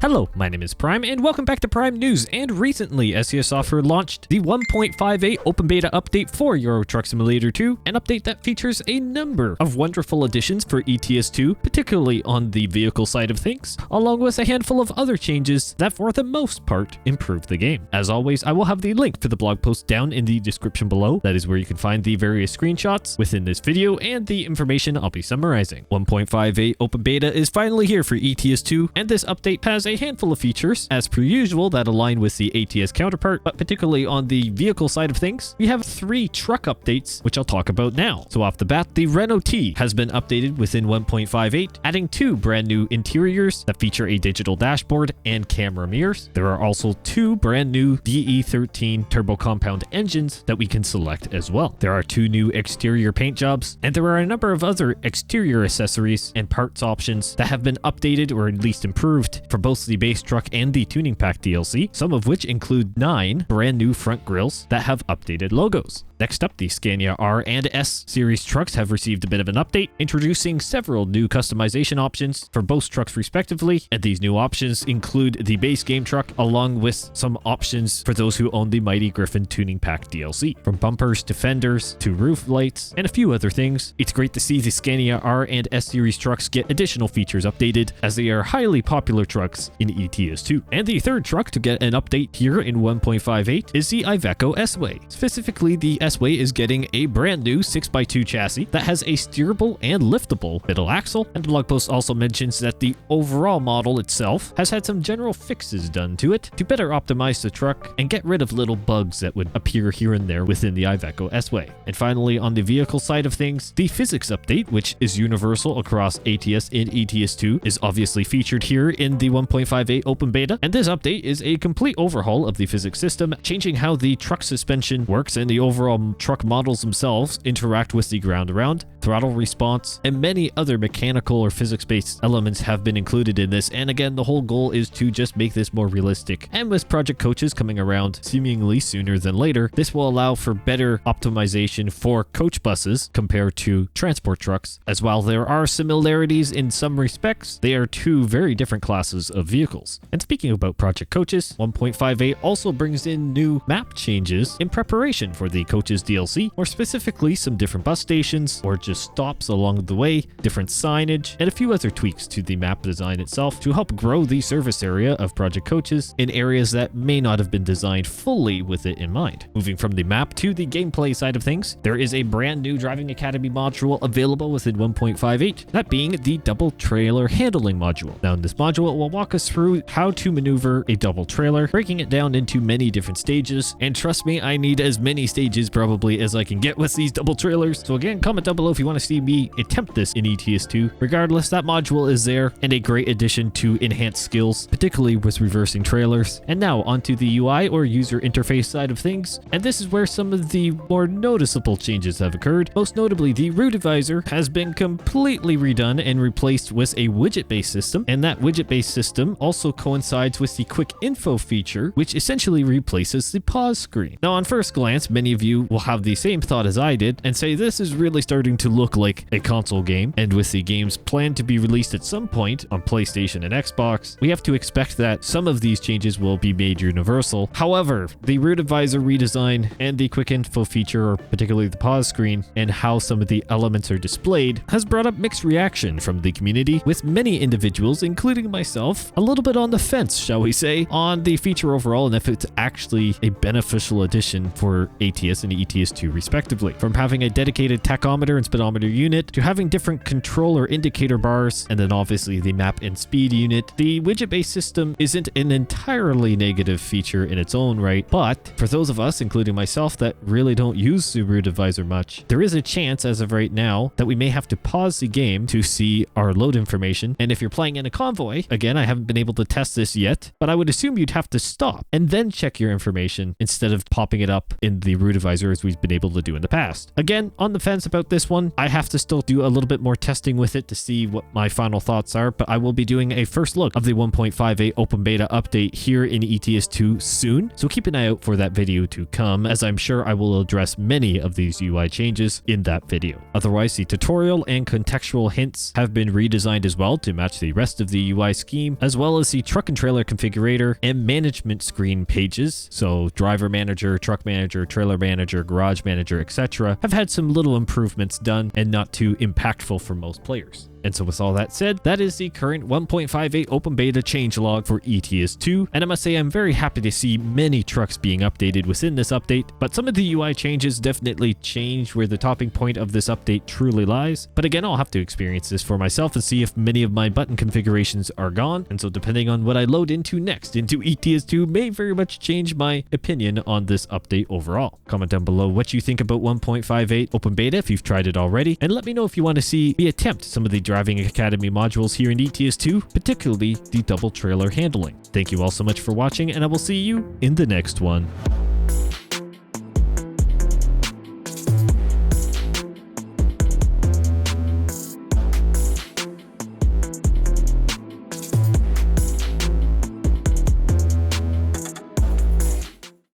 Hello, my name is Prime, and welcome back to Prime News. And recently, SES Software launched the 1.58 open beta update for Euro Truck Simulator 2, an update that features a number of wonderful additions for ETS2, particularly on the vehicle side of things, along with a handful of other changes that for the most part improve the game. As always, I will have the link for the blog post down in the description below. That is where you can find the various screenshots within this video and the information I'll be summarizing. 1.58 open beta is finally here for ETS2, and this update has a handful of features, as per usual, that align with the ATS counterpart, but particularly on the vehicle side of things, we have 3 truck updates, which I'll talk about now. So off the bat, the Renault T has been updated within 1.58, adding 2 brand new interiors that feature a digital dashboard and camera mirrors. There are also 2 brand new DE13 turbo compound engines that we can select as well. There are 2 new exterior paint jobs, and there are a number of other exterior accessories and parts options that have been updated or at least improved for both the base truck and the tuning pack DLC, some of which include 9 brand new front grills that have updated logos. Next up, the Scania R and S series trucks have received a bit of an update, introducing several new customization options for both trucks respectively, and these new options include the base game truck along with some options for those who own the Mighty Griffin tuning pack DLC. From bumpers to fenders to roof lights and a few other things, it's great to see the Scania R and S series trucks get additional features updated, as they are highly popular trucks in ETS2. And the third truck to get an update here in 1.58 is the Iveco S-Way. Specifically, the S-Way is getting a brand new 6x2 chassis that has a steerable and liftable middle axle, and the blog post also mentions that the overall model itself has had some general fixes done to it to better optimize the truck and get rid of little bugs that would appear here and there within the Iveco S-Way. And finally, on the vehicle side of things, the physics update, which is universal across ATS and ETS2, is obviously featured here in the 1.58 open beta, and this update is a complete overhaul of the physics system, changing how the truck suspension works and the overall truck models themselves interact with the ground around. Throttle response and many other mechanical or physics-based elements have been included in this, and again, the whole goal is to just make this more realistic. And with project coaches coming around seemingly sooner than later, this will allow for better optimization for coach buses compared to transport trucks. As while there are similarities in some respects, they are 2 very different classes of vehicles. And speaking about project coaches, 1.58 also brings in new map changes in preparation for the coaches DLC, or specifically some different bus stations or just stops along the way, different signage, and a few other tweaks to the map design itself to help grow the service area of project coaches in areas that may not have been designed fully with it in mind. Moving from the map to the gameplay side of things, there is a brand new Driving Academy module available within 1.58, that being the double trailer handling module. Now in this module, it will walk us through how to maneuver a double trailer, breaking it down into many different stages, and trust me, I need as many stages probably as I can get with these double trailers. So again, comment down below if you want to see me attempt this in ETS2. Regardless, that module is there and a great addition to enhance skills, particularly with reversing trailers. And now onto the UI or user interface side of things, and this is where some of the more noticeable changes have occurred. Most notably, the route advisor has been completely redone and replaced with a widget-based system, and that widget-based system also coincides with the quick info feature, which essentially replaces the pause screen. Now on first glance, many of you will have the same thought as I did and say this is really starting to look like a console game, and with the games planned to be released at some point on PlayStation and Xbox, we have to expect that some of these changes will be made universal. However, the route advisor redesign and the quick info feature, or particularly the pause screen, and how some of the elements are displayed, has brought up mixed reaction from the community, with many individuals, including myself, a little bit on the fence, shall we say, on the feature overall and if it's actually a beneficial addition for ATS and ETS2 respectively. From having a dedicated tachometer and speedometer unit to having different controller indicator bars, and then obviously the map and speed unit, the widget-based system isn't an entirely negative feature in its own right, but for those of us, including myself, that really don't use the route advisor much, there is a chance as of right now that we may have to pause the game to see our load information. And if you're playing in a convoy, again, I haven't been able to test this yet, but I would assume you'd have to stop and then check your information instead of popping it up in the route advisor optimizer as we've been able to do in the past. Again, on the fence about this one. I have to still do a little bit more testing with it to see what my final thoughts are, but I will be doing a first look of the 1.58 open beta update here in ETS2 soon, so keep an eye out for that video to come, as I'm sure I will address many of these UI changes in that video. Otherwise, the tutorial and contextual hints have been redesigned as well to match the rest of the UI scheme, as well as the truck and trailer configurator and management screen pages. So driver manager, truck manager, trailer manager, garage manager, etc. have had some little improvements done and not too impactful for most players. And so with all that said, that is the current 1.58 open beta changelog for ETS2, and I must say I'm very happy to see many trucks being updated within this update, but some of the UI changes definitely change where the topping point of this update truly lies. But again, I'll have to experience this for myself and see if many of my button configurations are gone, and so depending on what I load into next into ETS2 may very much change my opinion on this update overall. Comment down below what you think about 1.58 open beta if you've tried it already, and let me know if you want to see me attempt some of the Driving Academy modules here in ETS2, particularly the double trailer handling. Thank you all so much for watching, and I will see you in the next one.